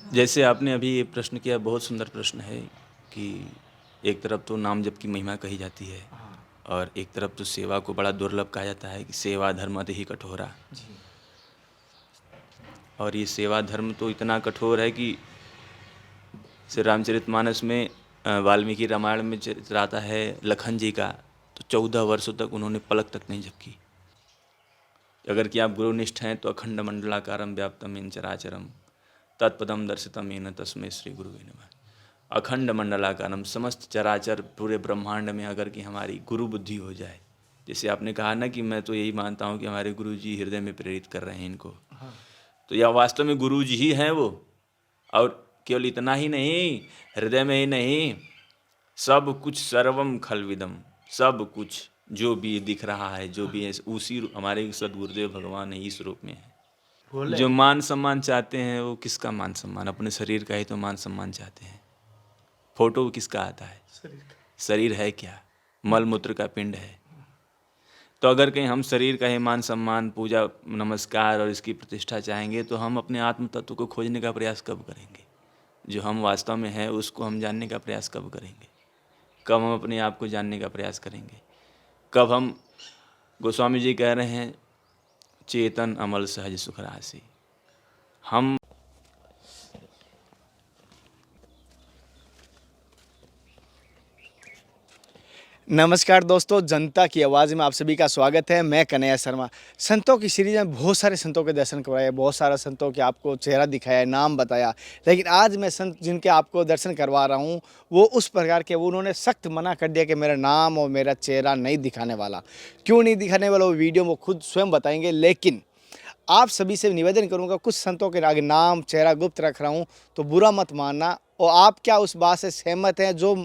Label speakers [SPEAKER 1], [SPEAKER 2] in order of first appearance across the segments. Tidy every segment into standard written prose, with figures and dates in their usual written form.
[SPEAKER 1] जैसे आपने अभी ये प्रश्न किया, बहुत सुंदर प्रश्न है कि एक तरफ तो नाम जप की महिमा कही जाती है
[SPEAKER 2] हाँ।
[SPEAKER 1] और एक तरफ तो सेवा को बड़ा दुर्लभ कहा जाता है कि सेवा धर्म अति ही कठोरा।
[SPEAKER 2] जी।
[SPEAKER 1] और ये सेवा धर्म तो इतना कठोर है कि श्री रामचरितमानस में वाल्मीकि रामायण में चित्र आता है लखन जी का, तो 14 वर्षों तक उन्होंने पलक तक नहीं झपकी। अगर कि आप गुरुनिष्ठ हैं तो अखंड मंडलाकारम व्याप्तम इन चराचरम तत्पदम दर्शितम येन तस्मै श्री गुरुवे नमः। अखंड मंडलाकारम, समस्त चराचर पूरे ब्रह्मांड में अगर कि हमारी गुरु बुद्धि हो जाए, जैसे आपने कहा ना कि मैं तो यही मानता हूँ कि हमारे गुरु जी हृदय में प्रेरित कर रहे हैं इनको,
[SPEAKER 2] हाँ।
[SPEAKER 1] तो यह वास्तव में गुरु जी ही हैं वो। और केवल इतना ही नहीं, हृदय में ही नहीं, सब कुछ सर्वम खलविदम, सब कुछ जो भी दिख रहा है, जो भी है, उसी हमारे सदगुरुदेव भगवान है, इस रूप में है।
[SPEAKER 2] बोले।
[SPEAKER 1] जो मान सम्मान चाहते हैं वो किसका मान सम्मान, अपने शरीर का ही तो मान सम्मान चाहते हैं। फोटो किसका आता है,
[SPEAKER 2] शरीर का।
[SPEAKER 1] शरीर है क्या, मल मूत्र का पिंड है। तो अगर कहीं हम शरीर का ही मान सम्मान, पूजा नमस्कार और इसकी प्रतिष्ठा चाहेंगे तो हम अपने आत्म तत्व को खोजने का प्रयास कब करेंगे? जो हम वास्तव में हैं उसको हम जानने का प्रयास कब करेंगे? कब हम अपने आप को जानने का प्रयास करेंगे? कब हम, गोस्वामी जी कह रहे हैं, चेतन अमल सहज सुख राशि। हम
[SPEAKER 2] नमस्कार दोस्तों, जनता की आवाज़ में आप सभी का स्वागत है। मैं कन्हैया शर्मा। संतों की सीरीज में बहुत सारे संतों के दर्शन करवाए, बहुत सारे संतों के आपको चेहरा दिखाया, नाम बताया। लेकिन आज मैं संत जिनके आपको दर्शन करवा रहा हूँ वो उस प्रकार के, वो उन्होंने सख्त मना कर दिया कि मेरा नाम और मेरा चेहरा नहीं दिखाने वाला। क्यों नहीं दिखाने वाला वो वीडियो वो खुद स्वयं बताएंगे। लेकिन आप सभी से निवेदन करूंगा, कुछ संतों के आगे नाम चेहरा गुप्त रख रहा हूं तो बुरा मत मानना। और आप क्या उस बात से सहमत हैं जो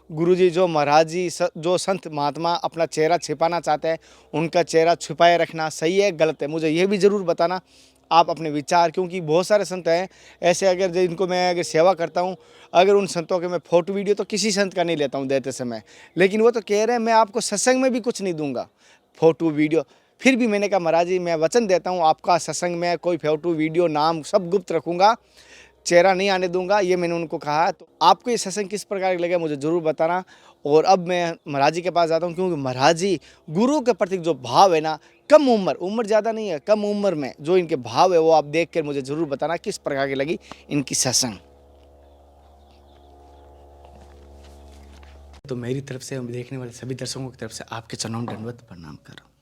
[SPEAKER 2] गुरुजी, जो महाराज जी, जो संत महात्मा अपना चेहरा छिपाना चाहते हैं, उनका चेहरा छुपाए रखना सही है गलत है? मुझे ये भी ज़रूर बताना आप अपने विचार, क्योंकि बहुत सारे संत हैं ऐसे, अगर जिनको मैं अगर सेवा करता हूँ, अगर उन संतों के मैं फ़ोटो वीडियो तो किसी संत का नहीं लेता हूँ देते समय, लेकिन वो तो कह रहे हैं मैं आपको सत्संग में भी कुछ नहीं दूंगा फ़ोटो वीडियो। फिर भी मैंने कहा महाराज जी, मैं वचन देता हूँ आपका सत्संग में कोई फ़ोटो वीडियो नाम सब गुप्त रखूँगा, चेहरा नहीं आने दूंगा, ये मैंने उनको कहा। तो आपको ये सत्संग किस प्रकार का लगा मुझे ज़रूर बताना। और अब मैं महाराज जी के पास जाता हूँ, क्योंकि महाराज जी गुरु के प्रति जो भाव है ना, कम उम्र ज़्यादा नहीं है, कम उम्र में जो इनके भाव है वो आप देख कर मुझे ज़रूर बताना किस प्रकार की लगी इनकी सत्संग। तो मेरी तरफ से, देखने वाले सभी दर्शकों की तरफ से आपके चरणों में दंडवत प्रणाम कर रहा हूँ।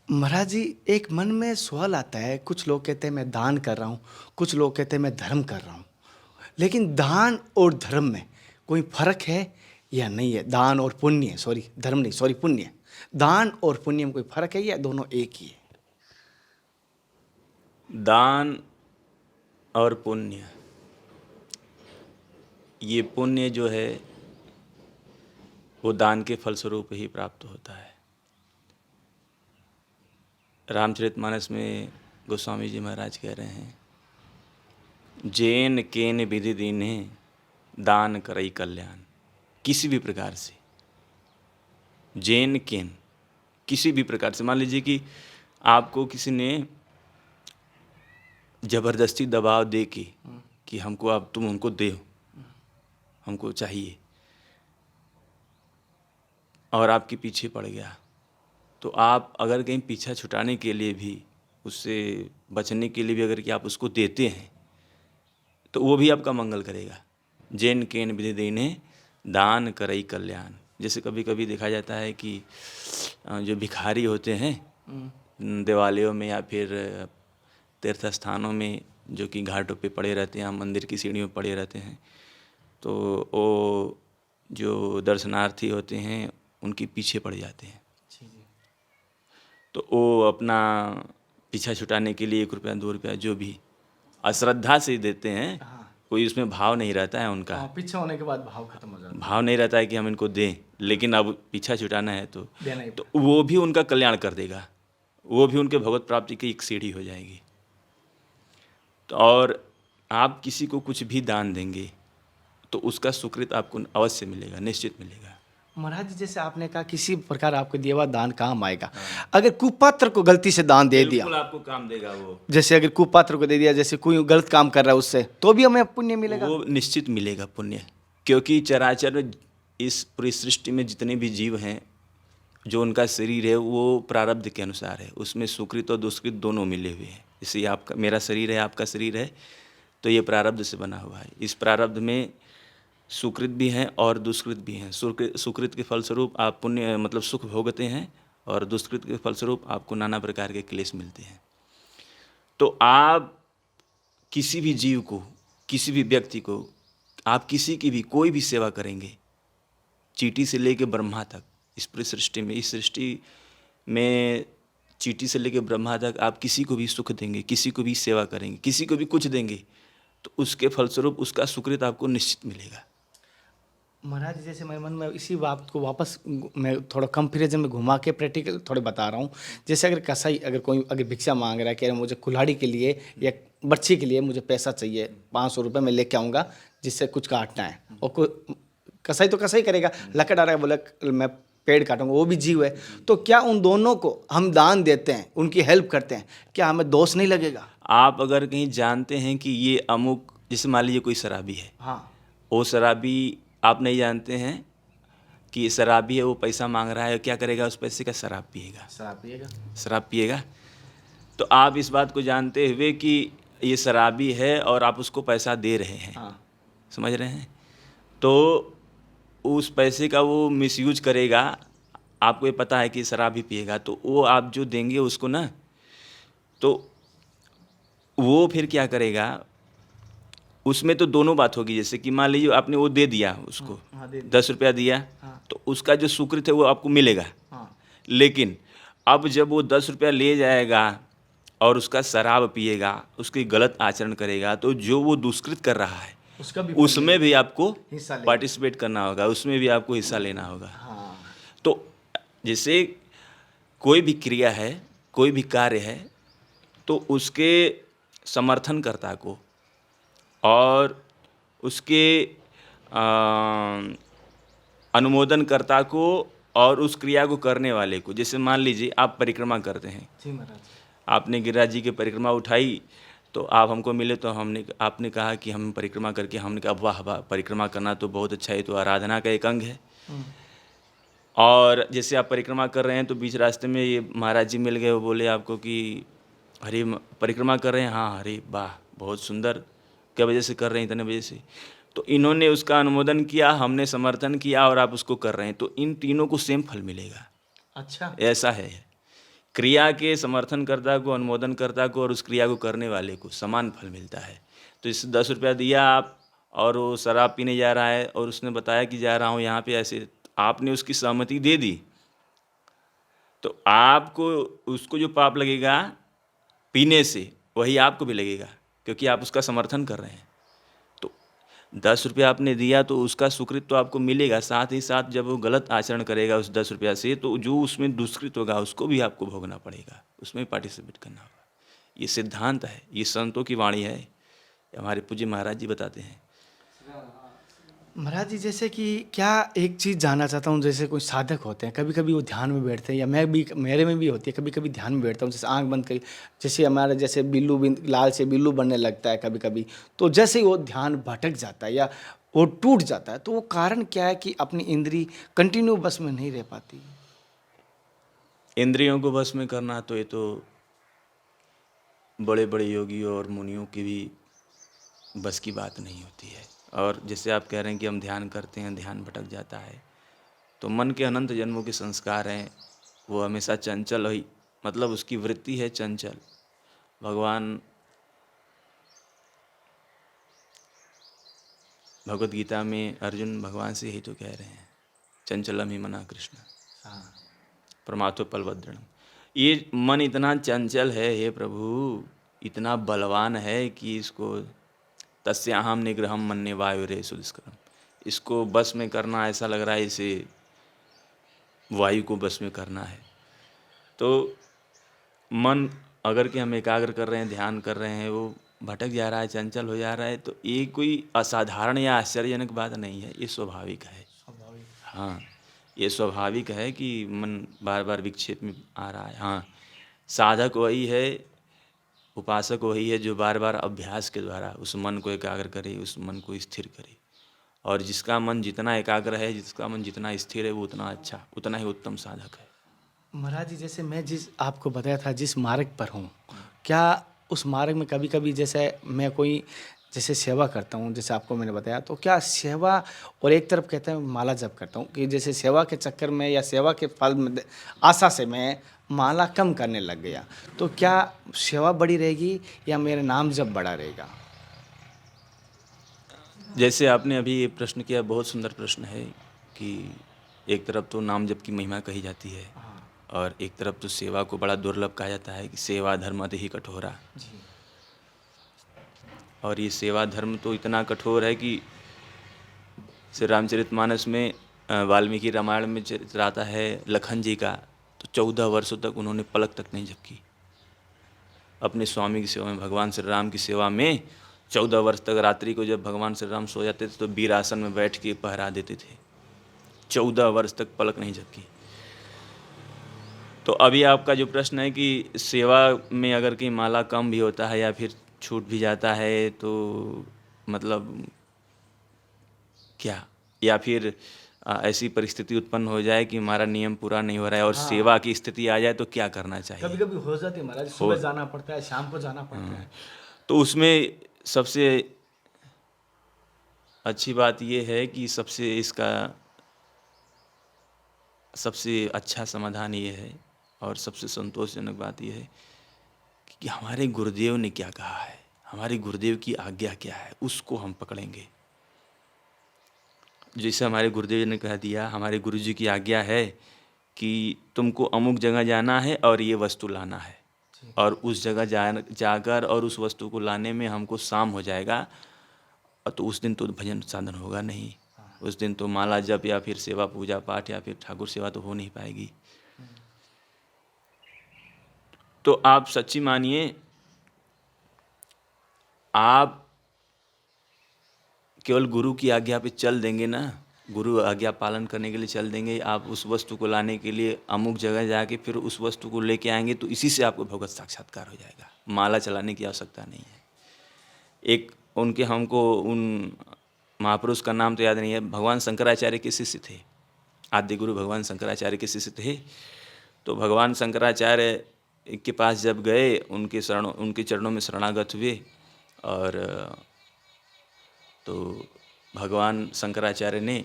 [SPEAKER 2] महाराज जी, एक मन में सवाल आता है, कुछ लोग कहते हैं मैं दान कर रहा हूँ, कुछ लोग कहते हैं मैं धर्म कर रहा हूँ, लेकिन दान और धर्म में कोई फर्क है या नहीं है? दान और पुण्य, सॉरी धर्म नहीं, सॉरी पुण्य, दान और पुण्य में कोई फर्क है या दोनों एक ही है?
[SPEAKER 1] दान और पुण्य, ये पुण्य जो है वो दान के फलस्वरूप ही प्राप्त होता है। रामचरितमानस में गोस्वामी जी महाराज कह रहे हैं, जैन केन विधि दीने दान करई कल्याण। किसी भी प्रकार से, जैन केन, किसी भी प्रकार से, मान लीजिए कि आपको किसी ने जबरदस्ती दबाव दे के कि हमको, अब तुम हमको दे, हमको चाहिए, और आपके पीछे पड़ गया, तो आप अगर कहीं पीछा छुटाने के लिए भी, उससे बचने के लिए भी अगर कि आप उसको देते हैं तो वो भी आपका मंगल करेगा। जैन केन विधि देने दान करई कल्याण। जैसे कभी कभी देखा जाता है कि जो भिखारी होते हैं दिवालियों में या फिर तीर्थ स्थानों में, जो कि घाटों पे पड़े रहते हैं, मंदिर की सीढ़ियों में पड़े रहते हैं, तो वो जो दर्शनार्थी होते हैं उनके पीछे पड़ जाते हैं। तो वो अपना पीछा छुटाने के लिए 1 रुपया 2 रुपया जो भी अश्रद्धा से देते हैं, कोई उसमें भाव नहीं रहता है उनका।
[SPEAKER 2] पीछे होने के बाद भाव खत्म हो जाता है।
[SPEAKER 1] भाव नहीं रहता है कि हम इनको दें, लेकिन अब पीछा छुटाना है तो
[SPEAKER 2] देना ही
[SPEAKER 1] तो वो भी उनका कल्याण कर देगा, वो भी उनके भगवत प्राप्ति की एक सीढ़ी हो जाएगी। तो और आप किसी को कुछ भी दान देंगे तो उसका सुकृत आपको अवश्य मिलेगा, निश्चित मिलेगा।
[SPEAKER 2] महाराज जी, जैसे आपने कहा किसी प्रकार आपको दिया हुआ दान काम आएगा। अगर कुपात्र को गलती से दान दे दिया,
[SPEAKER 1] बिल्कुल आपको काम देगा वो।
[SPEAKER 2] जैसे अगर कुपात्र को दे दिया, जैसे कोई गलत काम कर रहा है उससे, तो भी हमें पुण्य मिलेगा?
[SPEAKER 1] वो निश्चित मिलेगा पुण्य, क्योंकि चराचर में इस पूरी सृष्टि में जितने भी जीव हैं, जो उनका शरीर है वो प्रारब्ध के अनुसार है, उसमें सुकृत और दुष्कृत दोनों मिले हुए हैं। इसलिए आपका, मेरा शरीर है, आपका शरीर है, तो ये प्रारब्ध से बना हुआ है। इस प्रारब्ध में सुकृत भी हैं और दुष्कृत भी हैं। सुकृत के फलस्वरूप आप पुण्य मतलब सुख भोगते हैं, और दुष्कृत के फलस्वरूप आपको नाना प्रकार के क्लेश मिलते हैं। तो आप किसी भी जीव को, किसी भी व्यक्ति को, आप किसी की भी कोई भी सेवा करेंगे, चींटी से लेकर ब्रह्मा तक, इस पूरी सृष्टि में, इस सृष्टि में चींटी से लेकर ब्रह्मा तक आप किसी को भी सुख देंगे, किसी को भी सेवा करेंगे, किसी को भी कुछ देंगे, तो उसके फलस्वरूप उसका सुकृत आपको निश्चित मिलेगा।
[SPEAKER 2] महाराज, जैसे मेरे मन में इसी बात को वापस मैं थोड़ा कंपेरिजन में घुमा के प्रैक्टिकल थोड़े बता रहा हूँ। जैसे अगर कसाई, अगर कोई अगर भिक्षा मांग रहा है, कह रहा है मुझे कुल्हाड़ी के लिए या बच्ची के लिए मुझे पैसा चाहिए, 500 रुपये मैं लेके आऊँगा जिससे कुछ काटना है, और कोई कसाई तो कसाई करेगा, लकड़ आ रहा है, बोले मैं पेड़ काटूंगा, वो भी जीव है। तो क्या उन दोनों को हम दान देते हैं, उनकी हेल्प करते हैं, क्या हमें दोष नहीं लगेगा?
[SPEAKER 1] आप अगर कहीं जानते हैं कि ये अमुक, जैसे मान लीजिए कोई शराबी है,
[SPEAKER 2] हाँ,
[SPEAKER 1] वो शराबी, आप नहीं जानते हैं कि ये शराबी है, वो पैसा मांग रहा है, क्या करेगा उस पैसे का? शराब पिएगा।
[SPEAKER 2] शराब पिएगा।
[SPEAKER 1] शराब पिएगा। तो आप इस बात को जानते हुए कि ये शराबी है और आप उसको पैसा दे रहे हैं,
[SPEAKER 2] हाँ,
[SPEAKER 1] समझ रहे हैं, तो उस पैसे का वो मिसयूज करेगा। आपको ये पता है कि शराब ही पिएगा, तो वो आप जो देंगे उसको ना, तो वो फिर क्या करेगा, उसमें तो दोनों बात होगी। जैसे कि मान लीजिए आपने वो दे दिया उसको,
[SPEAKER 2] हाँ, दे
[SPEAKER 1] 10 रुपया दिया,
[SPEAKER 2] हाँ,
[SPEAKER 1] तो उसका जो सुकृत है वो आपको मिलेगा।
[SPEAKER 2] हाँ,
[SPEAKER 1] लेकिन अब जब वो 10 रुपया ले जाएगा और उसका शराब पिएगा, उसकी गलत आचरण करेगा, तो जो वो दुष्कृत कर रहा है
[SPEAKER 2] उसका भी
[SPEAKER 1] उसमें भी आपको
[SPEAKER 2] हिस्सा लेना।
[SPEAKER 1] पार्टिसिपेट करना होगा, उसमें भी आपको हिस्सा लेना होगा।
[SPEAKER 2] हाँ,
[SPEAKER 1] तो जैसे कोई भी क्रिया है, कोई भी कार्य है, तो उसके समर्थनकर्ता को और उसके अनुमोदनकर्ता को और उस क्रिया को करने वाले को, जैसे मान लीजिए आप परिक्रमा करते हैं,
[SPEAKER 2] जी महाराज।
[SPEAKER 1] आपने गिरिराज जी की परिक्रमा उठाई, तो आप हमको मिले, तो आपने कहा कि हम परिक्रमा करके, हमने कहा वाह वाह, परिक्रमा करना तो बहुत अच्छा है, तो आराधना का एक अंग है। और जैसे आप परिक्रमा कर रहे हैं, तो बीच रास्ते में ये महाराज जी मिल गए, वो बोले आपको कि अरे परिक्रमा कर रहे हैं, हाँ, अरे वाह बहुत सुंदर, क्या वजह से कर रहे हैं? इतने बजे से। तो इन्होंने उसका अनुमोदन किया, हमने समर्थन किया, और आप उसको कर रहे हैं, तो इन तीनों को सेम फल मिलेगा।
[SPEAKER 2] अच्छा,
[SPEAKER 1] ऐसा है, क्रिया के समर्थनकर्ता को, अनुमोदनकर्ता को और उस क्रिया को करने वाले को समान फल मिलता है। तो इस 10 रुपया दिया आप, और वो शराब पीने जा रहा है, और उसने बताया कि जा रहा हूँ यहाँ पे ऐसे, आपने उसकी सहमति दे दी, तो आपको उसको जो पाप लगेगा पीने से, वही आपको भी लगेगा, क्योंकि आप उसका समर्थन कर रहे हैं। तो 10 रुपया आपने दिया, तो उसका सुकृत तो आपको मिलेगा, साथ ही साथ जब वो गलत आचरण करेगा उस 10 रुपया से, तो जो उसमें दुष्कृत होगा उसको भी आपको भोगना पड़ेगा, उसमें पार्टिसिपेट करना होगा। ये सिद्धांत है, ये संतों की वाणी है, हमारे पूज्य महाराज जी बताते हैं।
[SPEAKER 2] महाराज जी, जैसे कि क्या एक चीज़ जानना चाहता हूँ, जैसे कोई साधक होते हैं, कभी कभी वो ध्यान में बैठते हैं, या मैं भी, मेरे में भी होती है, कभी कभी ध्यान में बैठता हूँ, जैसे आंख बंद करी, जैसे हमारे जैसे बिल्लू लाल से बिल्लू बनने लगता है कभी कभी, तो जैसे ही वो ध्यान भटक जाता है या वो टूट जाता है, तो वो कारण क्या है कि अपनी इंद्री कंटिन्यू बस में नहीं रह पाती?
[SPEAKER 1] इंद्रियों को बस में करना, तो ये तो बड़े बड़े योगियों और मुनियों की भी बस की बात नहीं होती है। और जैसे आप कह रहे हैं कि हम ध्यान करते हैं, ध्यान भटक जाता है, तो मन के अनंत जन्मों के संस्कार हैं, वो हमेशा चंचल ही, मतलब उसकी वृत्ति है चंचल। भगवान भगवत गीता में अर्जुन भगवान से यही तो कह रहे हैं, चंचलम ही मना कृष्ण
[SPEAKER 2] हाँ,
[SPEAKER 1] परमात्म पलवद्रणम। ये मन इतना चंचल है, हे प्रभु, इतना बलवान है कि इसको तस्याहम निग्रहम मन्ये वायुरे सुदुष्करम, इसको बस में करना ऐसा लग रहा है इसे वायु को बस में करना है। तो मन अगर कि हम एकाग्र कर रहे हैं, ध्यान कर रहे हैं, वो भटक जा रहा है, चंचल हो जा रहा है, तो ये कोई असाधारण या आश्चर्यजनक बात नहीं है, ये स्वाभाविक है। हाँ, ये स्वाभाविक है कि मन बार बार विक्षेप में आ रहा है। हाँ, साधक वही है, उपासक वही है जो बार बार अभ्यास के द्वारा उस मन को एकाग्र करे, उस मन को स्थिर करे। और जिसका मन जितना एकाग्र है, जिसका मन जितना स्थिर है, वो उतना अच्छा, उतना ही उत्तम साधक है।
[SPEAKER 2] महाराज जी, जैसे मैं जिस आपको बताया था जिस मार्ग पर हूँ, क्या उस मार्ग में कभी कभी जैसे मैं कोई जैसे सेवा करता हूँ, जैसे आपको मैंने बताया, तो क्या सेवा और एक तरफ कहते हैं माला जप करता हूँ कि जैसे सेवा के चक्कर में या सेवा के फल में आशा से मैं माला कम करने लग गया, तो क्या सेवा बड़ी रहेगी या मेरा नाम जप बड़ा रहेगा?
[SPEAKER 1] जैसे आपने अभी ये प्रश्न किया, बहुत सुंदर प्रश्न है कि एक तरफ तो नाम जप की महिमा कही जाती है और एक तरफ तो सेवा को बड़ा दुर्लभ कहा जाता है कि सेवा धर्म अति ही कठोरा।
[SPEAKER 2] जी।
[SPEAKER 1] और ये सेवा धर्म तो इतना कठोर है कि श्री रामचरितमानस में वाल्मीकि रामायण में चरित्र आता है लखन जी का, तो 14 वर्षों तक उन्होंने पलक तक नहीं झपकी अपने स्वामी की सेवा में, भगवान श्री राम की सेवा में। 14 वर्ष तक रात्रि को जब भगवान श्री राम सो जाते थे तो वीरासन में बैठ के पहरा देते थे। 14 वर्ष तक पलक नहीं झपकी। तो अभी आपका जो प्रश्न है कि सेवा में अगर कहीं माला कम भी होता है या फिर छूट भी जाता है तो मतलब क्या, या फिर ऐसी परिस्थिति उत्पन्न हो जाए कि हमारा नियम पूरा नहीं हो रहा है और सेवा की स्थिति आ जाए तो क्या करना चाहिए?
[SPEAKER 2] कभी कभी हो जाती है महाराज, सुबह जाना पड़ता है, शाम को जाना पड़ता है।
[SPEAKER 1] तो उसमें सबसे अच्छी बात ये है कि सबसे अच्छा समाधान ये है और सबसे संतोषजनक बात ये है कि हमारे गुरुदेव ने क्या कहा है, हमारे गुरुदेव की आज्ञा क्या है, उसको हम पकड़ेंगे। जैसे हमारे गुरुदेव ने कह दिया, हमारे गुरुजी की आज्ञा है कि तुमको अमुक जगह जाना है और ये वस्तु लाना है, और उस जगह जाकर और उस वस्तु को लाने में हमको शाम हो जाएगा, और तो उस दिन तो भजन साधन होगा नहीं, उस दिन तो माला जप या फिर सेवा पूजा पाठ या फिर ठाकुर सेवा तो हो नहीं पाएगी। तो आप सच्ची मानिए, आप केवल गुरु की आज्ञा पे चल देंगे ना, गुरु आज्ञा पालन करने के लिए चल देंगे, आप उस वस्तु को लाने के लिए अमुक जगह जाके फिर उस वस्तु को लेके आएंगे तो इसी से आपको भगवत साक्षात्कार हो जाएगा। माला चलाने की आवश्यकता नहीं है। एक उनके, हमको उन महापुरुष का नाम तो याद नहीं है, भगवान शंकराचार्य के शिष्य थे, आद्य गुरु भगवान शंकराचार्य के शिष्य थे। तो भगवान शंकराचार्य के पास जब गए, उनके चरणों में शरणागत हुए, और तो भगवान शंकराचार्य ने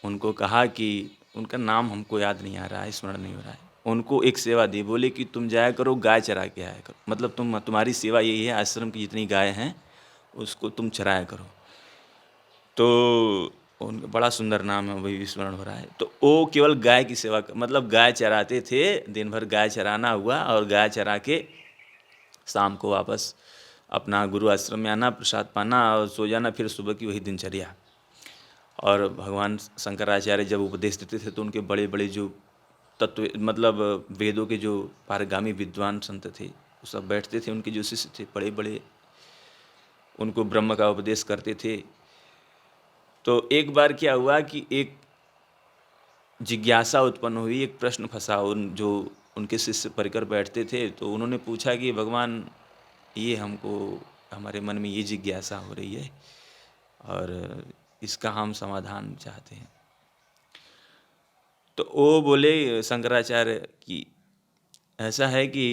[SPEAKER 1] उनको कहा कि, उनका नाम हमको याद नहीं आ रहा है, स्मरण नहीं हो रहा है, उनको एक सेवा दी, बोले कि तुम जाया करो गाय चरा के आया करो, मतलब तुम्हारी सेवा यही है, आश्रम की जितनी गाय हैं उसको तुम चराया करो। तो उनका बड़ा सुंदर नाम है, वही स्मरण हो रहा है। तो वो केवल गाय की सेवा, मतलब गाय चराते थे, दिन भर गाय चराना हुआ और गाय चरा के शाम को वापस अपना गुरु आश्रम में आना, प्रसाद पाना और सो जाना, फिर सुबह की वही दिनचर्या। और भगवान शंकराचार्य जब उपदेश देते थे तो उनके बड़े बड़े जो तत्व, मतलब वेदों के जो पारगामी विद्वान संत थे, वो सब बैठते थे, उनके जो शिष्य थे बड़े बड़े, उनको ब्रह्म का उपदेश करते थे। तो एक बार क्या हुआ कि एक जिज्ञासा उत्पन्न हुई, एक प्रश्न फंसा, जो उनके शिष्य परिकर बैठते थे, तो उन्होंने पूछा कि भगवान, ये हमको, हमारे मन में ये जिज्ञासा हो रही है और इसका हम समाधान चाहते हैं। तो वो बोले शंकराचार्य कि ऐसा है कि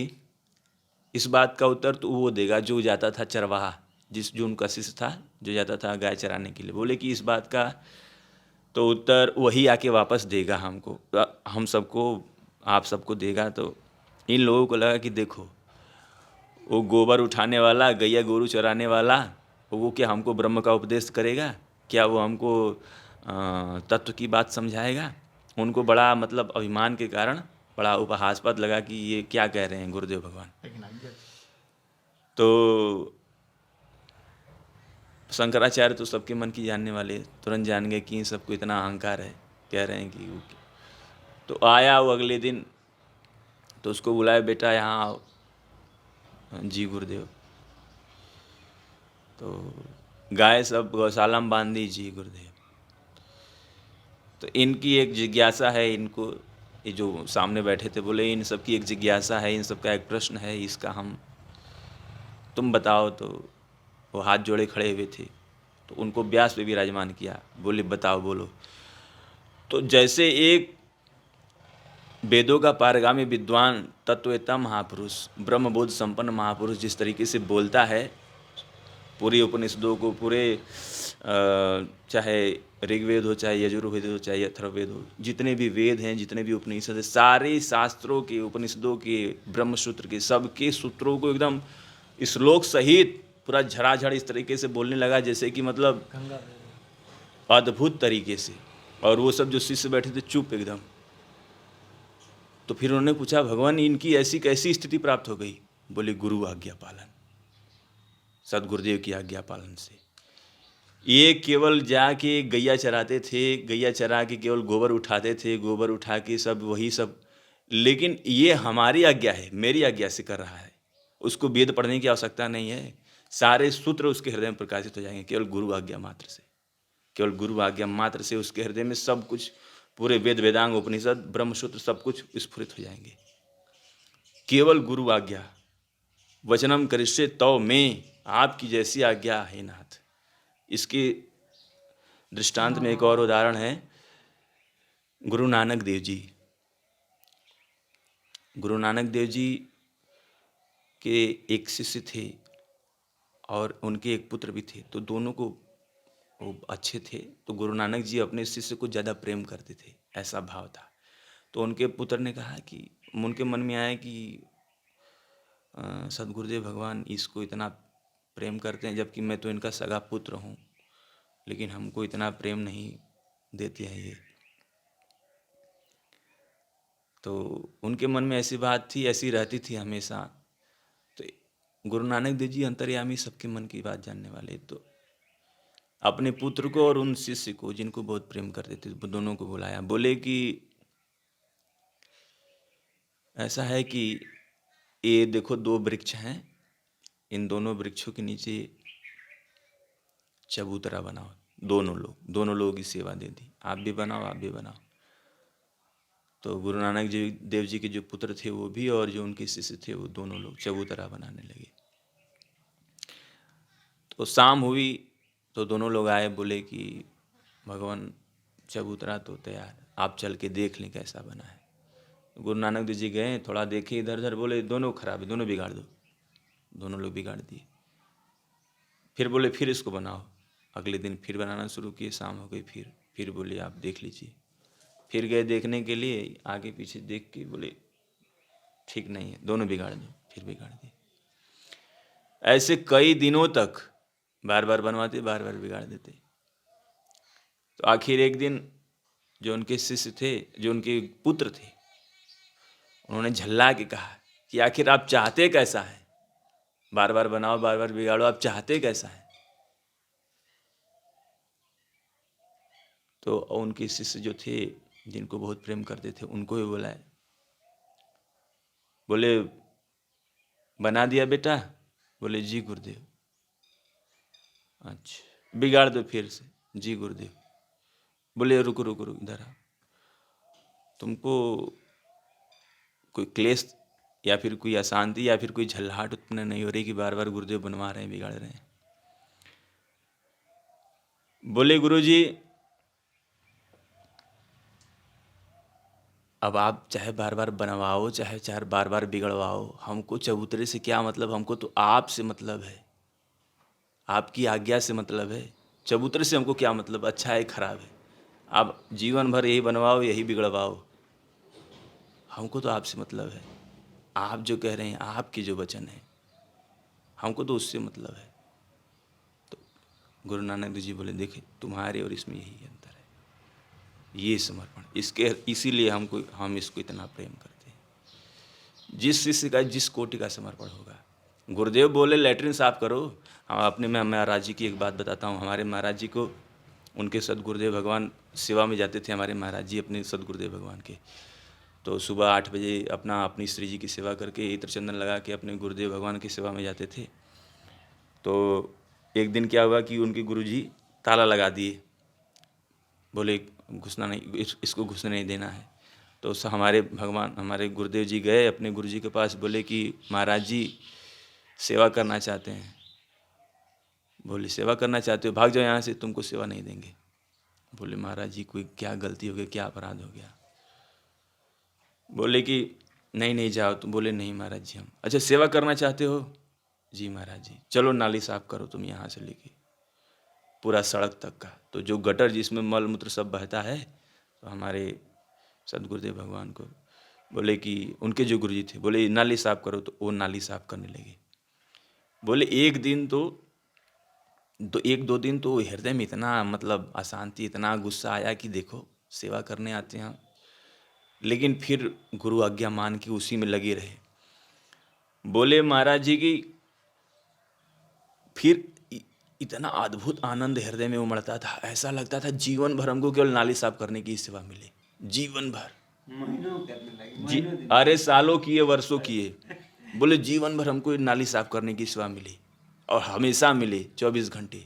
[SPEAKER 1] इस बात का उत्तर तो वो देगा जो जाता था चरवाहा, जो उनका शिष्य था, जो जाता था गाय चराने के लिए, बोले कि इस बात का तो उत्तर वही आके वापस देगा हमको, हम सबको, आप सबको देगा। तो इन लोगों को लगा कि देखो, वो गोबर उठाने वाला, गैया गोरू चराने वाला, वो क्या हमको ब्रह्म का उपदेश करेगा? क्या वो हमको तत्व की बात समझाएगा? उनको बड़ा, मतलब अभिमान के कारण बड़ा उपहासास्पद लगा कि ये क्या कह रहे हैं गुरुदेव भगवान। तो शंकराचार्य तो सबके मन की जानने वाले, तुरंत जान गए कि सबको इतना अहंकार है, कह रहे हैं कि वो। तो आया वो अगले दिन, तो उसको बुलाया, बेटा यहाँ आओ। जी गुरुदेव। तो गाय सब गौशाला में बांध दी, जी गुरुदेव। तो इनकी एक जिज्ञासा है, इनको ये जो सामने बैठे थे बोले इन सब की एक जिज्ञासा है, इन सब का एक प्रश्न है, इसका हम तुम बताओ। तो वो हाथ जोड़े खड़े हुए थे, तो उनको व्यास पे विराजमान किया, बोले बताओ बोलो। तो जैसे एक वेदों का पारगामी विद्वान तत्ववेत्ता महापुरुष ब्रह्मबोध संपन्न महापुरुष जिस तरीके से बोलता है पूरी उपनिषदों को, पूरे चाहे ऋग्वेद हो, चाहे यजुर्वेद हो, चाहे अथर्ववेद हो, जितने भी वेद हैं, जितने भी उपनिषद हैं, सारे शास्त्रों के, उपनिषदों के, ब्रह्मसूत्र के, सबके सूत्रों को एकदम श्लोक सहित पूरा झड़ाझड़ इस तरीके से बोलने लगा जैसे कि मतलब अद्भुत तरीके से। और वो सब जो शिष्य बैठे थे चुप एकदम। तो फिर उन्होंने पूछा भगवान इनकी ऐसी कैसी स्थिति प्राप्त हो गई? बोले गुरु आज्ञा पालन, सदगुरुदेव की आज्ञा पालन से। ये केवल जाके गैया चराते थे, गैया चरा के केवल गोबर उठाते थे, गोबर उठा के सब वही सब, लेकिन ये हमारी आज्ञा है, मेरी आज्ञा से कर रहा है। उसको वेद पढ़ने की आवश्यकता नहीं है, सारे सूत्र उसके हृदय में प्रकाशित हो जाएंगे केवल गुरु आज्ञा मात्र से। केवल गुरु आज्ञा मात्र से उसके हृदय में सब कुछ, पूरे वेद वेदांग उपनिषद ब्रह्मसूत्र सब कुछ स्फुरित हो जाएंगे। केवल गुरु आज्ञा, वचनम करिष्ये तव में, आपकी जैसी आज्ञा है नाथ। इसके दृष्टांत में एक और उदाहरण है, गुरु नानक देव जी। गुरु नानक देव जी के एक शिष्य थे और उनके एक पुत्र भी थे, तो दोनों को वो अच्छे थे। तो गुरु नानक जी अपने शिष्य को ज़्यादा प्रेम करते थे, ऐसा भाव था। तो उनके पुत्र ने कहा कि उनके मन में आया कि सदगुरुदेव भगवान इसको इतना प्रेम करते हैं, जबकि मैं तो इनका सगा पुत्र हूँ, लेकिन हमको इतना प्रेम नहीं देते हैं ये। तो उनके मन में ऐसी बात थी, ऐसी रहती थी हमेशा। तो गुरु नानक देव जी अंतर्यामी, सबके मन की बात जानने वाले, तो अपने पुत्र को और उन शिष्य को जिनको बहुत प्रेम करते थे वो दोनों को बुलाया। बोले कि ऐसा है कि ये देखो दो वृक्ष हैं, इन दोनों वृक्षों के नीचे चबूतरा बनाओ। दोनों लोग की सेवा दे दी, आप भी बनाओ, आप भी बनाओ। तो गुरु नानक जी देव जी के जो पुत्र थे वो भी, और जो उनके शिष्य थे वो दोनों लोग चबूतरा बनाने लगे। तो शाम हुई तो दोनों लोग आए, बोले कि भगवान चबूतरा तो तैयार, आप चल के देख लें कैसा बना है। गुरु नानक देव जी गए, थोड़ा देखे इधर उधर, बोले दोनों खराब है, दोनों बिगाड़ दो। दोनों लोग बिगाड़ दिए। फिर बोले फिर इसको बनाओ। अगले दिन फिर बनाना शुरू किए, शाम हो गई, फिर बोले आप देख लीजिए। फिर गए देखने के लिए, आगे पीछे देख के बोले ठीक नहीं है, दोनों बिगाड़ दो। फिर बिगाड़ दिए। ऐसे कई दिनों तक बार बार बनवाते, बार बार बिगाड़ देते। तो आखिर एक दिन जो उनके शिष्य थे, जो उनके पुत्र थे, उन्होंने झल्ला के कहा कि आखिर आप चाहते कैसा है? बार बार बनाओ, बार बार बिगाड़ो, आप चाहते कैसा है? तो उनके शिष्य जो थे, जिनको बहुत प्रेम करते थे, उनको भी बुलाए। बोले बना दिया बेटा? बोले जी गुरुदेव। अच्छा बिगाड़ दो फिर से? जी गुरुदेव। बोले रुको रुको रुको, इधर आओ। तुमको कोई क्लेश या फिर कोई अशांति या फिर कोई झल्लाहट उत्पन्न नहीं हो रही कि बार बार गुरुदेव बनवा रहे हैं, बिगाड़ रहे हैं? बोले गुरुजी अब आप चाहे बार बार बनवाओ, चाहे चाहे बार बार बिगड़वाओ, हमको चबूतरे से क्या मतलब? हमको तो आप से मतलब है, आपकी आज्ञा से मतलब है। चबूतरे से हमको क्या मतलब? अच्छा है खराब है, आप जीवन भर यही बनवाओ, यही बिगड़वाओ, हमको तो आपसे मतलब है। आप जो कह रहे हैं, आपके जो वचन है, हमको तो उससे मतलब है। तो गुरु नानक देव जी बोले देखे तुम्हारे और इसमें यही अंतर है, ये समर्पण। इसीलिए हम इसको इतना प्रेम करते हैं। जिस शिष्य का जिस कोटि का समर्पण होगा। गुरुदेव बोले लैट्रिन साफ करो। हम अपने मैं महाराज जी की एक बात बताता हूँ। हमारे महाराज जी को उनके सदगुरुदेव भगवान सेवा में जाते थे, हमारे महाराज जी अपने सदगुरुदेव भगवान के। तो सुबह 8 बजे अपनी श्री जी की सेवा करके इत्र चंदन लगा के अपने गुरुदेव भगवान की सेवा में जाते थे। तो एक दिन क्या हुआ कि उनके गुरुजी ताला लगा दिए। बोले घुसना नहीं, इसको घुसने नहीं देना है। तो हमारे भगवान, हमारे गुरुदेव जी गए अपने गुरु जी के पास, बोले कि महाराज जी सेवा करना चाहते हैं। बोले सेवा करना चाहते हो, भाग जाओ यहाँ से, तुमको सेवा नहीं देंगे। बोले महाराज जी कोई क्या गलती हो गई, क्या अपराध हो गया? बोले कि नहीं नहीं जाओ तुम। बोले नहीं महाराज जी हम। अच्छा सेवा करना चाहते हो? जी महाराज जी। चलो नाली साफ करो तुम यहाँ से लेके पूरा सड़क तक का, तो जो गटर जिसमें मल मूत्र सब बहता है, तो हमारे सदगुरुदेव भगवान को बोले कि उनके जो गुरुजी थे बोले नाली साफ करो, तो वो नाली साफ करने लगे। बोले एक दिन तो एक दो दिन तो हृदय में इतना मतलब अशांति, इतना गुस्सा आया कि देखो सेवा करने आते हैं, लेकिन फिर गुरु आज्ञा मान के उसी में लगे रहे। बोले महाराज जी की फिर इतना अद्भुत आनंद हृदय में उमड़ता था, ऐसा लगता था जीवन भर हमको केवल नाली साफ करने की सेवा मिले, जीवन भर। अरे सालों किए, वर्षों किए। बोले जीवन भर हमको नाली साफ करने की सेवा मिली और हमेशा मिले 24 घंटे।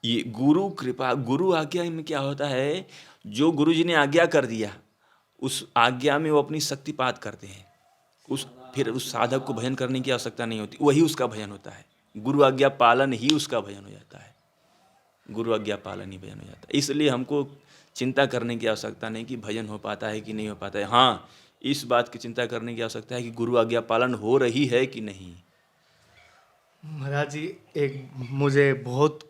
[SPEAKER 1] ये गुरु कृपा, गुरु आज्ञा में क्या होता है, जो गुरु जी ने आज्ञा कर दिया उस आज्ञा में वो अपनी शक्तिपात करते हैं। फिर उस साधक को भजन करने की आवश्यकता नहीं होती, वही उसका भजन होता है। गुरु आज्ञा पालन ही उसका भजन हो जाता है। गुरु आज्ञा पालन ही भजन हो जाता है। इसलिए हमको चिंता करने की आवश्यकता नहीं कि भजन हो पाता है कि नहीं हो पाता है। हाँ, इस बात की चिंता करने की आवश्यकता है कि गुरु आज्ञा पालन हो रही है कि नहीं।
[SPEAKER 2] महाराज जी एक मुझे बहुत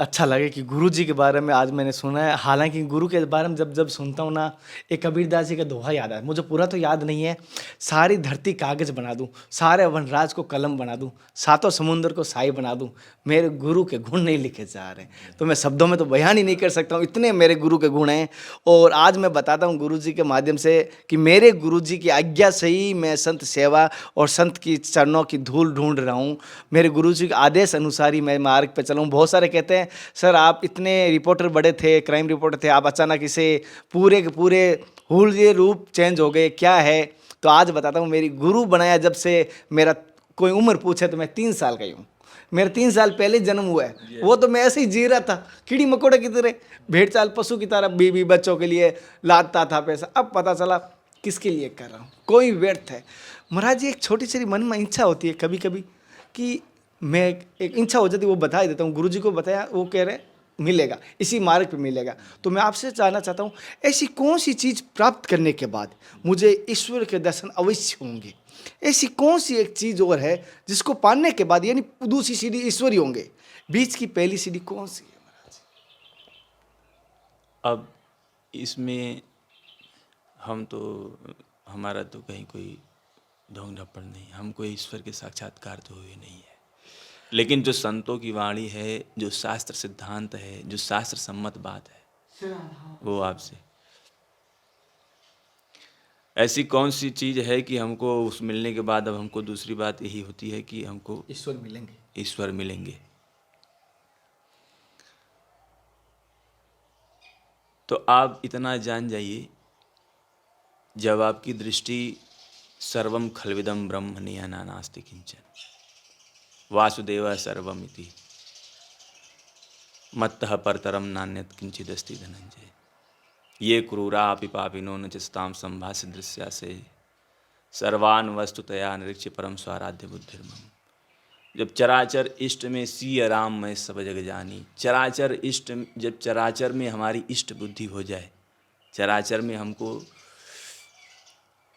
[SPEAKER 2] अच्छा लगे कि गुरु जी के बारे में आज मैंने सुना है। हालांकि गुरु के बारे में जब जब सुनता हूँ ना, एक कबीरदास जी का दोहा याद है, मुझे पूरा तो याद नहीं है। सारी धरती कागज बना दूँ, सारे वनराज को कलम बना दूँ, सातों समुंदर को साई बना दूँ, मेरे गुरु के गुण नहीं लिखे जा रहे। तो मैं शब्दों में तो बयान ही नहीं कर सकता हूँ, इतने मेरे गुरु के गुण हैं। और आज मैं बताता हूँ गुरु जी के माध्यम से कि मेरे गुरु जी की आज्ञा से ही मैं संत सेवा और संत की चरणों की धूल ढूंढ रहा हूँ। मेरे गुरु जी के आदेश अनुसार ही मैं मार्ग पर चला हूँ। बहुत सारे कहते हैं सर आप इतने रिपोर्टर बड़े थे, क्राइम रिपोर्टर थे, आप अचानक इसे पूरे के पूरे हुलिये रूप चेंज हो गए, क्या है? तो आज बताता हूँ, मेरी गुरु बनाया जब से मेरा कोई उम्र पूछे तो मैं 3 साल का ही हूँ। मेरा 3 साल पहले जन्म हुआ है। वो तो मैं ऐसे ही जी रहा था कीड़ी मकोड़े की तरह, भेड़ चाल पशु की तरह, बीवी बच्चों के लिए लादता था पैसा। अब पता चला किसके लिए कर रहा हूँ, कोई व्यर्थ है। महाराज जी एक छोटी सी मन में इच्छा होती है कभी कभी कि मैं एक इच्छा हो जाती है, वो बता ही देता हूँ। गुरु जी को बताया, वो कह रहे मिलेगा, इसी मार्ग पे मिलेगा। तो मैं आपसे जानना चाहता हूँ ऐसी कौन सी चीज़ प्राप्त करने के बाद मुझे ईश्वर के दर्शन अवश्य होंगे? ऐसी कौन सी एक चीज़ और है जिसको पाने के बाद यानी दूसरी सीढ़ी ईश्वर ही होंगे, बीच की पहली सीढ़ी कौन सी है महाराज?
[SPEAKER 1] अब इसमें हम तो, हमारा तो कहीं कोई ढोंग ढप्पड़ नहीं, हमको ईश्वर के साक्षात्कार तो हुए नहीं है। लेकिन जो संतों की वाणी है, जो शास्त्र सिद्धांत है, जो शास्त्र सम्मत बात है, वो आपसे ऐसी कौन सी चीज़ है कि हमको उस मिलने के बाद अब हमको दूसरी बात यही होती है कि हमको
[SPEAKER 2] ईश्वर मिलेंगे,
[SPEAKER 1] ईश्वर मिलेंगे। तो आप इतना जान जाइए, जब आपकी दृष्टि सर्वम खलविदम ब्रह्म नियना नास्ति किंचन वासुदेव सर्वमिति मत्तः परतरम नान्यत किंचिदस्ति धनंजय ये क्रूरा अपि पापिनो न चिस्ताम संभास्य दृश्या से सर्वान वस्तुतया निरीक्ष्य परम स्वाराध्य बुद्धिर्मम। जब चराचर इष्ट में सी राम मैं सब जग जानी, चराचर इष्ट, जब चराचर में हमारी इष्ट बुद्धि हो जाए, चराचर में हमको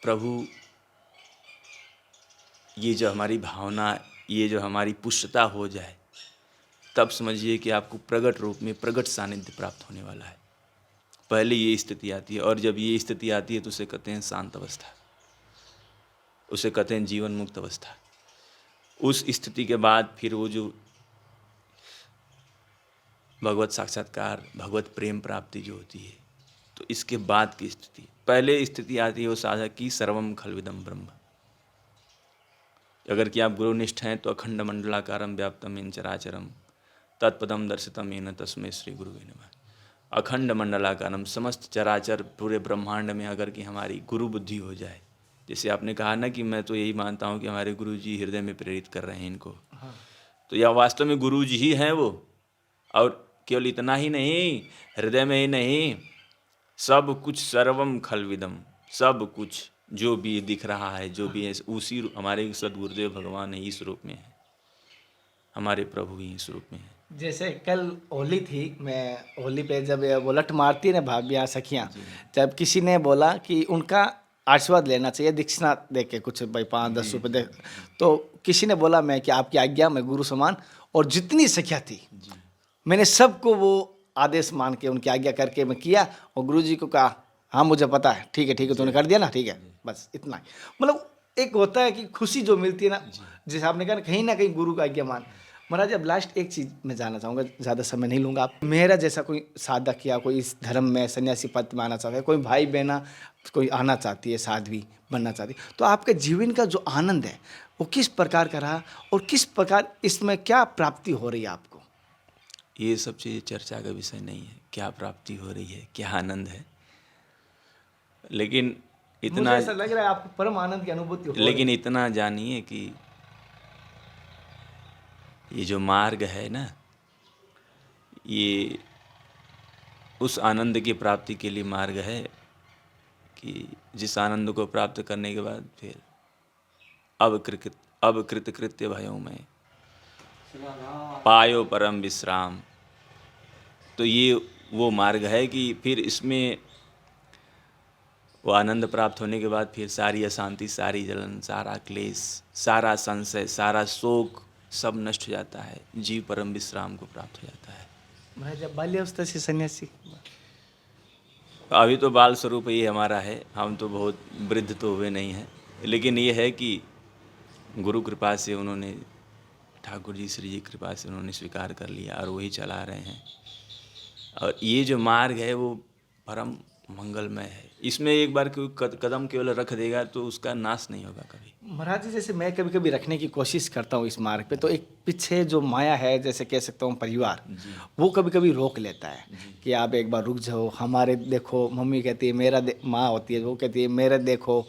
[SPEAKER 1] प्रभु, ये जो हमारी भावना, ये जो हमारी पुष्टता हो जाए, तब समझिए कि आपको प्रगट रूप में प्रगट सानिध्य प्राप्त होने वाला है। पहले ये स्थिति आती है, और जब ये स्थिति आती है तो उसे कहते हैं शांत अवस्था, उसे कहते हैं जीवन मुक्त अवस्था। उस स्थिति के बाद फिर वो जो भगवत साक्षात्कार, भगवत प्रेम प्राप्ति जो होती है, तो इसके बाद की स्थिति, पहले स्थिति आती है वो साधक की सर्वम खलविदम ब्रह्म। अगर कि आप गुरुनिष्ठ हैं तो अखंड मंडलाकारम व्याप्तम इन चराचरम तत्पदम दर्शितम येन तस्मै श्री गुरुवे नमः। अखंड मंडलाकारम, समस्त चराचर पूरे ब्रह्मांड में अगर कि हमारी गुरु बुद्धि हो जाए, जैसे आपने कहा ना कि मैं तो यही मानता हूँ कि हमारे गुरु जी हृदय में प्रेरित कर रहे हैं इनको,
[SPEAKER 2] हाँ।
[SPEAKER 1] तो यह वास्तव में गुरु जी ही हैं वो, और केवल इतना ही नहीं, हृदय में ही नहीं, सब कुछ सर्वम खलविदम, सब कुछ जो भी दिख रहा है, जो भी है, उसी हमारे सदगुरुदेव भगवान ही इस रूप में है, हमारे प्रभु ही इस रूप में है।
[SPEAKER 2] जैसे कल होली थी, मैं होली पे जब वो लठ मारती है ना भाभियाँ सखियाँ, जब किसी ने बोला कि उनका आशीर्वाद लेना चाहिए दक्षिणा दे के, कुछ भाई 5-10 रुपये दे, तो किसी ने बोला मैं कि आपकी आज्ञा, मैं गुरु समान, और जितनी सखियाँ थी मैंने सबको वो आदेश मान के उनकी आज्ञा करके मैं किया, और गुरुजी को कहा हाँ मुझे पता है, ठीक है तूने कर दिया ना, ठीक है, बस इतना ही। मतलब एक होता है कि खुशी जो मिलती है ना, जैसे आपने कहा ना कहीं गुरु का आज्ञा मान। महाराज अब लास्ट एक चीज़ मैं जानना चाहूँगा, ज़्यादा समय नहीं लूँगा आप, मेरा जैसा कोई साधक या कोई इस धर्म में सन्यासी पद में आना चाहता है, कोई भाई बहना कोई आना चाहती है, साध्वी बनना चाहती है, तो आपके जीवन का जो आनंद है वो किस प्रकार का रहा, और किस प्रकार इसमें क्या प्राप्ति हो रही है आपको?
[SPEAKER 1] ये सब चीज़ें चर्चा का विषय नहीं है, क्या प्राप्ति हो रही है, क्या आनंद है, लेकिन
[SPEAKER 2] मुझे
[SPEAKER 1] इतना,
[SPEAKER 2] ऐसा लग रहा है आपको परम आनंद की अनुभूति हो रही है।
[SPEAKER 1] लेकिन इतना जानिए कि ये जो मार्ग है ना, ये उस आनंद की प्राप्ति के लिए मार्ग है कि जिस आनंद को प्राप्त करने के बाद फिर अब कृत कृत्य भयो में पायो परम विश्राम। तो ये वो मार्ग है कि फिर इसमें वो आनंद प्राप्त होने के बाद फिर सारी अशांति, सारी जलन, सारा क्लेश, सारा संशय, सारा शोक सब नष्ट हो जाता है, जीव परम विश्राम को प्राप्त हो जाता है।
[SPEAKER 2] मैं जब बाल्यावस्था से सन्यासी,
[SPEAKER 1] अभी तो बाल स्वरूप ये हमारा है, हम तो बहुत वृद्ध तो हुए नहीं हैं, लेकिन ये है कि गुरु कृपा से उन्होंने, ठाकुर जी श्री जी कृपा से उन्होंने स्वीकार कर लिया और वही चला रहे हैं। और ये जो मार्ग है वो परम मंगलमय है, इसमें एक बार कोई कदम केवल रख देगा तो उसका नाश नहीं होगा कभी।
[SPEAKER 2] महाराज जी जैसे मैं कभी कभी रखने की कोशिश करता हूँ इस मार्ग पे, तो एक पीछे जो माया है, जैसे कह सकता हूँ परिवार, वो कभी कभी रोक लेता है कि आप एक बार रुक जाओ, हमारे देखो, मम्मी कहती है मेरा माँ होती है वो कहती है मेरा देखो,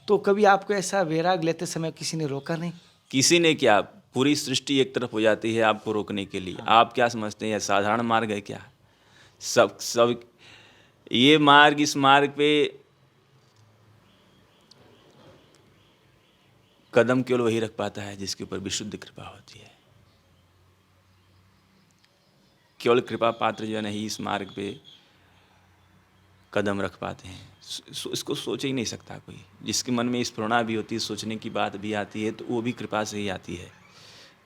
[SPEAKER 2] तो कभी आपको ऐसा वैराग लेते समय किसी ने रोका नहीं?
[SPEAKER 1] किसी ने क्या, पूरी सृष्टि एक तरफ हो जाती है आपको रोकने के लिए। आप क्या समझते हैं यह साधारण मार्ग है क्या? सब ये मार्ग, इस मार्ग पे कदम केवल वही रख पाता है जिसके ऊपर विशुद्ध कृपा होती है। केवल कृपा पात्र जो नहीं इस मार्ग पे कदम रख पाते हैं। इसको सोच ही नहीं सकता कोई। जिसके मन में स्फुरणा भी होती है, सोचने की बात भी आती है, तो वो भी कृपा से ही आती है।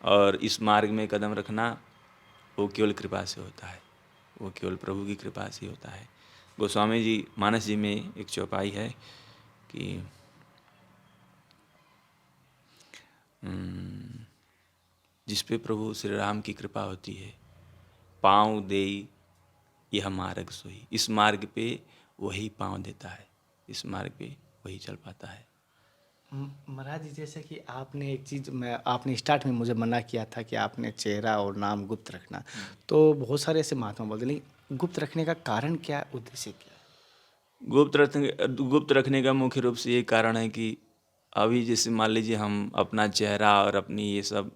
[SPEAKER 1] और इस मार्ग में कदम रखना वो केवल कृपा से होता है, वो केवल प्रभु की कृपा से ही होता है। गोस्वामी जी मानस जी में एक चौपाई है कि जिस पे प्रभु श्री राम की कृपा होती है, पाँव देई यह मार्ग सोई। इस मार्ग पे वही पाँव देता है, इस मार्ग पे वही चल पाता है।
[SPEAKER 2] महाराज जी जैसे कि आपने एक चीज़, मैं आपने स्टार्ट में मुझे मना किया था कि आपने चेहरा और नाम गुप्त रखना, तो बहुत सारे ऐसे महात्मा बोलते, लेकिन गुप्त रखने का कारण क्या है, उद्देश्य क्या है?
[SPEAKER 1] गुप्त रखने का मुख्य रूप से ये कारण है कि अभी जैसे मान लीजिए हम अपना चेहरा और अपनी ये सब,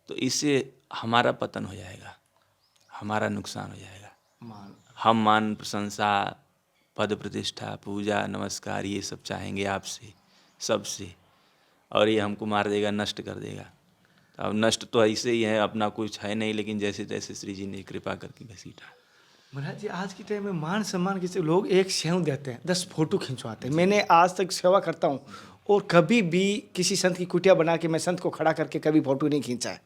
[SPEAKER 1] तो इससे हमारा पतन हो जाएगा, हमारा नुकसान हो जाएगा। हम मान प्रशंसा, पद प्रतिष्ठा, पूजा नमस्कार ये सब चाहेंगे आपसे, सबसे, और ये हमको मार देगा, नष्ट कर देगा। अब नष्ट तो ऐसे ही है, अपना कुछ है नहीं, लेकिन जैसे तैसे श्री जी ने कृपा करके घसीटा।
[SPEAKER 2] महाराज जी आज के टाइम में मान सम्मान किसी लोग एक सेव देते हैं, 10 फोटो खिंचवाते हैं। मैंने आज तक सेवा करता हूँ और कभी भी किसी संत की कुटिया बना के मैं संत को खड़ा करके कभी फोटो नहीं खींचा है,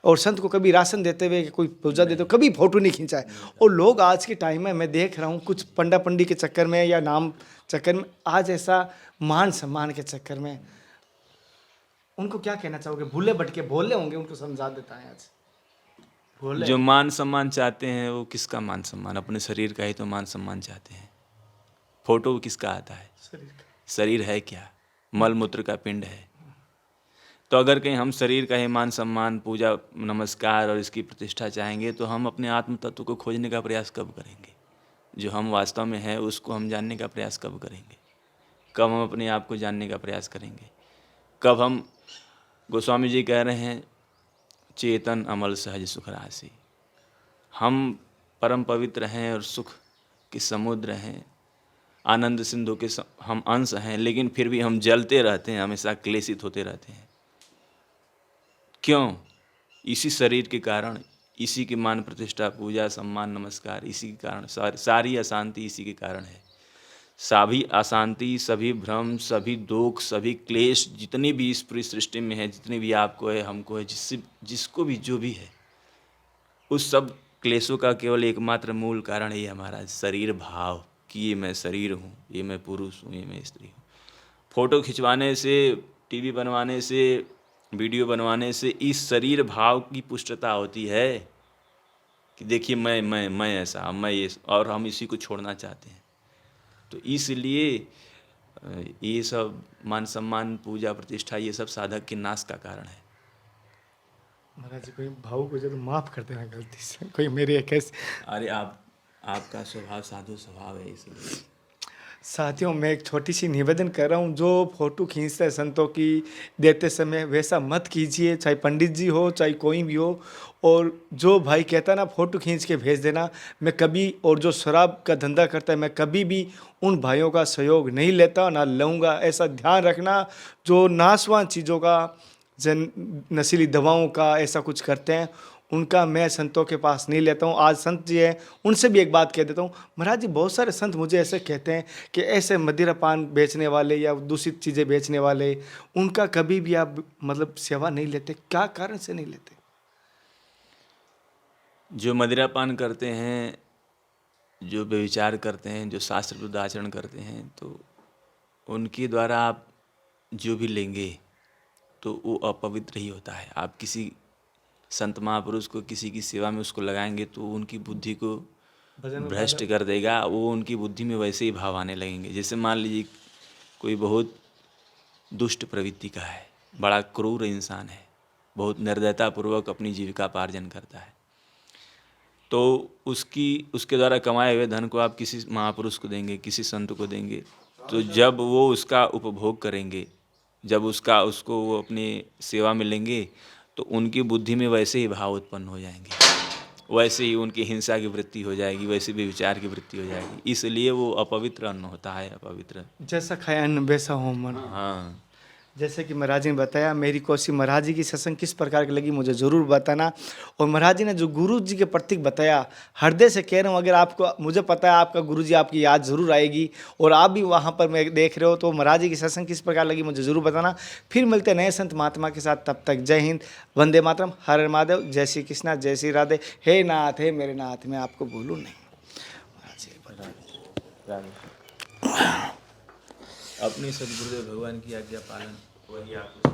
[SPEAKER 2] और संत को कभी राशन देते हुए कोई पूजा देते हुए कभी फोटो नहीं खींचा है। और लोग आज के टाइम में मैं देख रहा हूँ कुछ पंडा पंडी के चक्कर में या नाम चक्कर में, आज ऐसा मान सम्मान के चक्कर में, उनको क्या कहना चाहोगे? भूले भटके बोले होंगे, उनको समझा देता है आज।
[SPEAKER 1] जो मान सम्मान चाहते हैं वो किसका मान सम्मान? अपने शरीर का ही तो मान सम्मान चाहते हैं। फोटो किसका आता है? शरीर है क्या? मल मूत्र का पिंड है। तो अगर कहीं हम शरीर का ही मान सम्मान, पूजा नमस्कार और इसकी प्रतिष्ठा चाहेंगे, तो हम अपने आत्म तत्व को खोजने का प्रयास कब करेंगे? जो हम वास्तव में है उसको हम जानने का प्रयास कब करेंगे? कब हम अपने आप को जानने का प्रयास करेंगे? कब हम, गोस्वामी जी कह रहे हैं, चेतन अमल सहज सुख राशि, हम परम पवित्र हैं और सुख के समुद्र हैं, आनंद सिंधु के हम अंश हैं, लेकिन फिर भी हम जलते रहते हैं, हमेशा क्लेशित होते रहते हैं। क्यों? इसी शरीर के कारण, इसी की मान प्रतिष्ठा, पूजा, सम्मान, नमस्कार, इसी के कारण सारी अशांति इसी के कारण है। सभी अशांति, सभी भ्रम, सभी दुख, सभी क्लेश जितने भी इस पूरी सृष्टि में है, जितने भी आपको है, हमको है, जिसको भी जो भी है, उस सब क्लेशों का केवल एकमात्र मूल कारण ही हमारा शरीर भाव कि ये मैं शरीर हूँ, ये मैं पुरुष हूँ, ये मैं स्त्री हूँ। फोटो खिंचवाने से, टीवी बनवाने से, वीडियो बनवाने से इस शरीर भाव की पुष्टता होती है कि देखिए मैं ऐसा, मैं ये, और हम इसी को छोड़ना चाहते हैं। तो इसलिए ये सब मान सम्मान, पूजा, प्रतिष्ठा, ये सब साधक के नाश का कारण है।
[SPEAKER 2] महाराज जी, कोई भाव को जरूर माफ कर देना गलती से, कोई मेरे एक ऐसे।
[SPEAKER 1] अरे आपका स्वभाव साधु स्वभाव है, इसलिए।
[SPEAKER 2] साथियों, मैं एक छोटी सी निवेदन कर रहा हूँ, जो फोटो खींचते हैं संतों की देते समय, वैसा मत कीजिए, चाहे पंडित जी हो चाहे कोई भी हो। और जो भाई कहता है ना फोटो खींच के भेज देना, मैं कभी, और जो शराब का धंधा करता है, मैं कभी भी उन भाइयों का सहयोग नहीं लेता ना लूँगा। ऐसा ध्यान रखना, जो नाशवान चीज़ों का, नशीली दवाओं का ऐसा कुछ करते हैं, उनका मैं संतों के पास नहीं लेता हूँ। आज संत जी हैं, उनसे भी एक बात कह देता हूँ। महाराज जी, बहुत सारे संत मुझे ऐसे कहते हैं कि ऐसे मदिरा पान बेचने वाले या दूषित चीज़ें बेचने वाले, उनका कभी भी आप मतलब सेवा नहीं लेते, क्या कारण से नहीं लेते?
[SPEAKER 1] जो मदिरा पान करते हैं, जो व्यभिचार करते हैं, जो शास्त्र विरुद्ध आचरण करते हैं, तो उनके द्वारा आप जो भी लेंगे तो वो अपवित्र ही होता है। आप किसी संत महापुरुष को किसी की सेवा में उसको लगाएंगे तो उनकी बुद्धि को भ्रष्ट कर देगा। वो उनकी बुद्धि में वैसे ही भाव आने लगेंगे। जैसे मान लीजिए कोई बहुत दुष्ट प्रवृत्ति का है, बड़ा क्रूर इंसान है, बहुत निर्दयतापूर्वक अपनी जीविका पार्जन करता है, तो उसके द्वारा कमाए हुए धन को आप किसी महापुरुष को देंगे, किसी संत को देंगे, तो जब वो उसका उपभोग करेंगे, जब उसको वो अपनी सेवा में लेंगे, तो उनकी बुद्धि में वैसे ही भाव उत्पन्न हो जाएंगे, वैसे ही उनकी हिंसा की वृत्ति हो जाएगी, वैसे भी विचार की वृत्ति हो जाएगी। इसलिए वो अपवित्र अन्न होता है, अपवित्र।
[SPEAKER 2] जैसा खाया अन्न वैसा हो मन।
[SPEAKER 1] हाँ,
[SPEAKER 2] जैसे कि महाराज जी ने बताया, मेरी कोशिश महाराज जी की सत्संग किस प्रकार की लगी मुझे ज़रूर बताना। और महाराज जी ने जो गुरु जी के प्रतीक बताया, हृदय से कह रहा हूँ, अगर आपको, मुझे पता है आपका गुरु जी आपकी याद ज़रूर आएगी, और आप भी वहाँ पर मैं देख रहे हो, तो महाराज जी की सत्संग किस प्रकार लगी मुझे ज़रूर बताना। फिर मिलते हैं नए संत महात्मा के साथ, तब तक जय हिंद, वंदे मातरम, हर हर महादेव, जय श्री कृष्णा, जय श्री राधे। हे नाथ, हे मेरे नाथ, मैं आपको भूलूँ नहीं।
[SPEAKER 1] अपने सदगुरुदेव भगवान की आज्ञा पालन वही आपको